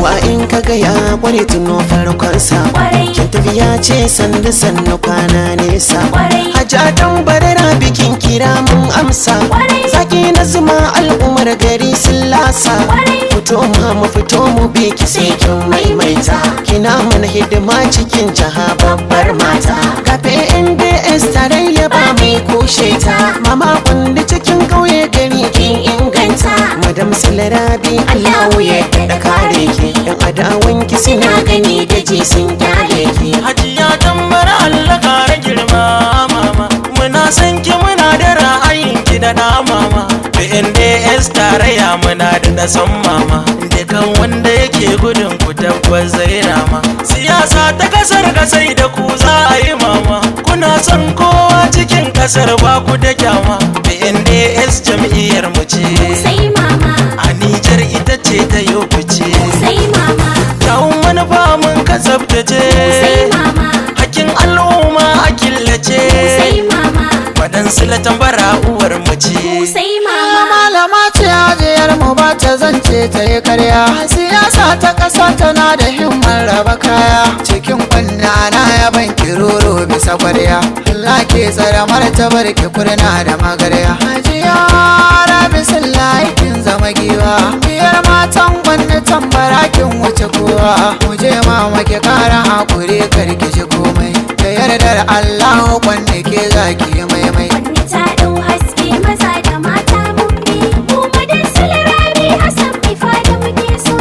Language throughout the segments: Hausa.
kowa in ka ga ya kware tuno farkonsa. Kin tafiya ce sandu sannu kwana nesa. Hajjatan barara bikin kira mun amsa. Zaki na zuma al'ummar gari sun lasa. Fito mu fito mu bi ki sai kin maimaita. Kina mana hidima cikin jaha babbar mata. Kafe NDS tarayya ba mai kushe ta. Mama kundi cikin kauye gari kin inganta. Madam Salarabi Allahu ya da kare ki. Yan adawan ki suna gani da ji sun kyale ki. Hajiya tambara Allah kare girma mama. Muna san ki muna da ra'ayin ki da da mama. NDS tarayya muna da san mama. Dukan wanda yake gudun ku tabbas zai rama. Siyasa ta kasar sai da ku za a yi mama. Kuna son kowa cikin kasar ba ku da kyama. NDS jam'iyyar mu ce. Sai mama. A Nijar ita ce ta yi fice. Sai mama. Kawun manufa mun ka tsabtace. Sai mama. Hakkin al'umma a killace. Sai mama. Madan silatan bara uwar mu ce. Sai mama. Malama ce ajiyar mu ba ta zance ta yi karya. Siyasa ta ƙasa tana da himmar raba kaya. Cikin kwanna na ya banki roro bisa kwarya. Allah ke tsare martabar ki kurna da magarya. Hajiya Rabi Sallahi kin zama giwa. Biyar matan gwanne tambara kin wuce kowa. Mu je mama ki kara hakuri karki ji komai. Da yardar Allah gwanne ke zaki maimai. Wani ta ɗau haske maza da mata mun bi. Mu madan Salarabi Hassan mai fada muke so.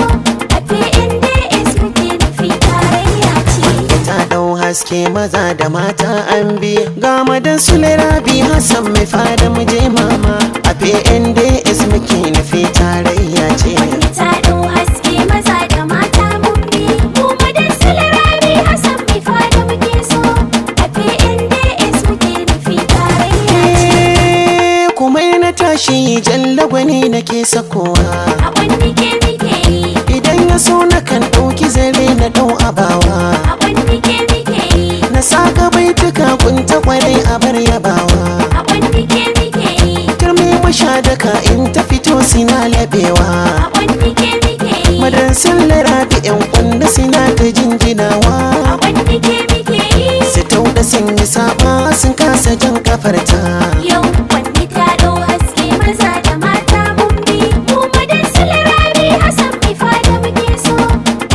A PNDS muke nufi tarayya ce. Ta dau haske maza da mata an bi. Ga madan Salarabi Hassan mai fada mu je mama. A PNDS muke nufi tarayya ce. Wani ta ɗau haske maza da mata mun bi. Mu madan Salarabi Hassan mai fada muke so. A PNDS muke nufi tarayya ce. Kuma na tashi jalla gwani nake sakowa. A wani ke muke yi. Idan ya so na kan ɗauki zare na ɗau abawa. A wani ke muke yi. Na saka baituka kunta kwarai a bar yabawa. A wani ke muke yi. Turmi mashadaka in ta fito sina labewa. A wani ke muke yi. Madan Salarabi yan kwanda sina ta jinjinawa. A wani ke muke yi. Su tauda sun yi saba sun kasa jan kafarta. Yau wani ta ɗau haske maza da mata mun bi. Mu madan Salarabi Hassan mai fada muke so.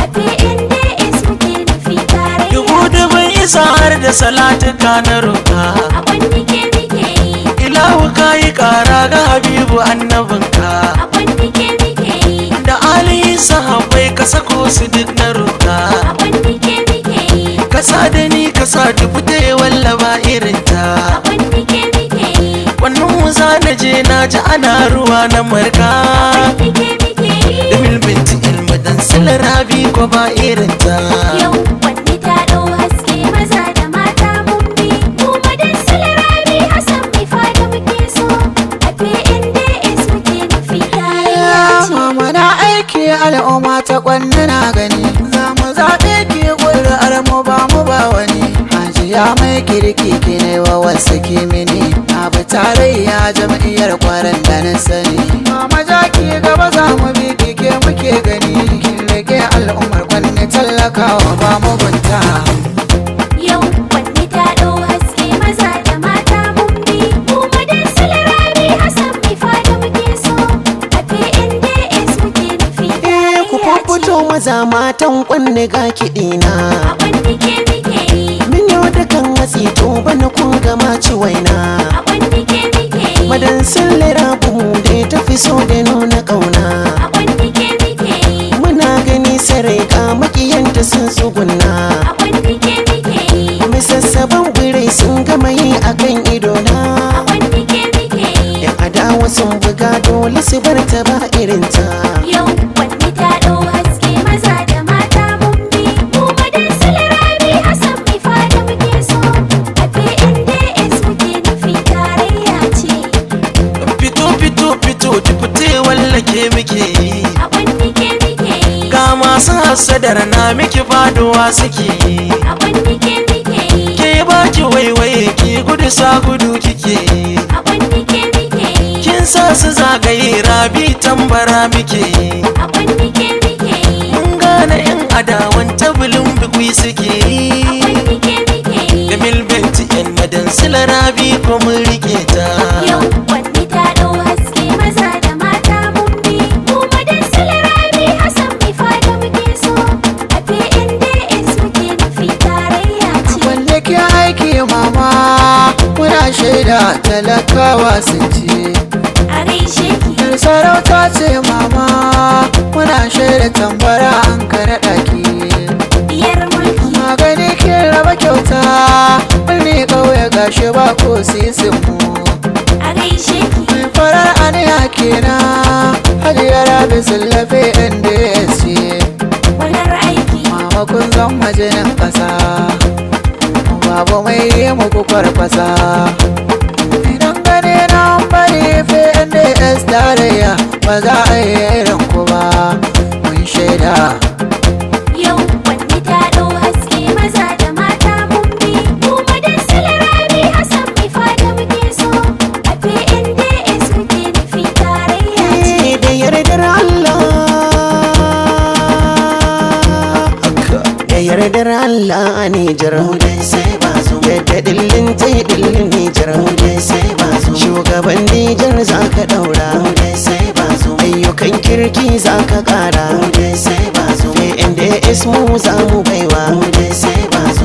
A PNDS muke nufi tarayya. Dubu dubin isa har da salatuka na roƙa. A wani ke muke yi. Ilahu ka yi ƙara ga Habibu annabinka. A wani ke muke yi. Da Ali sahabbai ka sako su duk na roƙa. A wani ke muke yi. Ka sa da ni ka sa dubu ta yi wallaba irinta. A wani ke muke yi. Wannan mu za na je na ji ana ruwa na marka. Wani ke muke yi. Da milbinti ilmu dan Salarabi ko ba irinta. Yau wani ta ɗau haske maza da mata mun bi. Mu madan Salarabi Hassan mai fada muke so. A PNDS muke nufi tarayya ce. Mama na aiki al'umma ta kwanne na gani. Za mu zaɓe ki ƙuri'ar mu ba mu ba wani. Hajiya mai kirki ki ne wa wasu kimini. Abu tarayya jam'iyyar kwaran da na sani. Mama ja ki gaba za mu bi ki ke muke gani. Kin rage al'ummar kwanne tallakawa ba mu gunta. Yau wani ta ɗau haske maza da mata mun bi. Mu madan Salarabi Hassan mai fada muke so. A PNDS muke nufi Ku tarayya fito ce. maza matan kwanne ga kiɗina. A wani ke muke yi. Min yau da kan hatsi to bana kun gama ci waina. A wani ke muke yi. Madan Salarabi mu dai tafi so da nuna ƙauna. A wani ke muke yi. Muna gani sarai ga makiyanta sun tsugunna. A wani ke muke yi. Misassaban birai sun gama yi a kan idona. A wani ke muke yi. Yan adawa sun buga dole su bar ta ba irinta. Yau wani ta ɗau haske maza da mata mun bi. Mu madan Salarabi Hassan mai fada muke so. A PNDS muke nufi tarayya ce. Fito fito fito dubute wallake muke yi. A wani ke muke yi. Ga masu hasadar na miki faduwa suke yi. A wani ke muke yi. Ke baki waiwaye ki gudu sa gudu kike yi. A wani ke muke yi. Kin sa su zagaye rabi tambara muke yi. A wani ke muke yi. Mun ga gane yan adawan tabulin bikwi suke yi Wani muke yi. da milbenti yan madan silarabi ko mun rike ta Yau wani ta ɗau haske maza da mata mun bi. Mu madan Silarabi Hassan mai fada muke so. A PNDS muke nufi tarayya ce. wanda ke aiki mama muna shaida talakawa sun ce A gaishe ki. yar sarauta ce mama muna shaida tambara an karaɗa ki Diyar mulki. magani kin raba kyauta birni ƙauye gashi ba ko sisin mu A gaishe ki. mai farar aniya kenan hajiyar rabi sullafe inda ya ce Wanar aiki. mama kun zan majinin ƙasa babu mai yi muku kwarkwasa idan gane na bari PNDS tarayya ba za a yi irin ku ba mun shaida Yau wani ta ɗau haske maza da mata mun bi. Mu madan Silarabi Hassan mai fada muke so. A PNDS muke nufi tarayya ce. da yardar Allah da yardar Allah a Nijar yadda dillin ta yi dillin Nijar shugaban Nijar za ka daura ayyukan kirki za ka kara PNDS mu za mu baiwa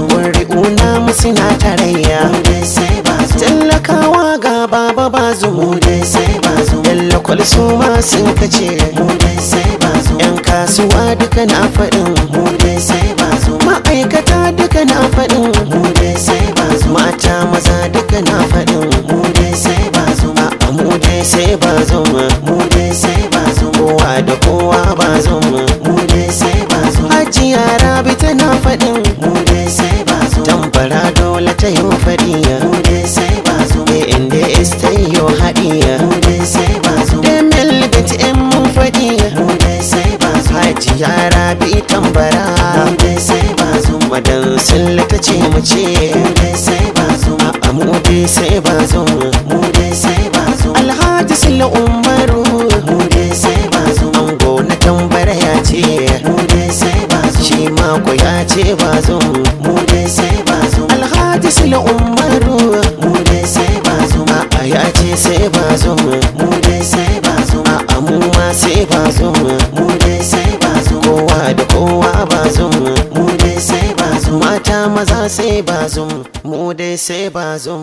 ƙuri'una mu suna tarayya tallakawa ga baba bazu yalla kwalso ma sun kace yan kasuwa duka na faɗin ma'aikata duka na faɗin mata maza duka na faɗin a'a mu dai sai bazo kowa da kowa bazo hajiya rabi tana faɗin tambara dole ta yi faɗiya PNDS ta yi haɗiya da melbet yan mun faɗiya hajiya rabi tambara madan sulla ta ce mu ce a'a mu dai sai bazo alhaji sulla umaru ango na tambara ya ce shi mako ya ce bazo alhaji sulla umaru a'a ya ce sai bazo a'a mu ma sai bazo kowa da kowa bazo mata maza sai bazo mu dai sai bazo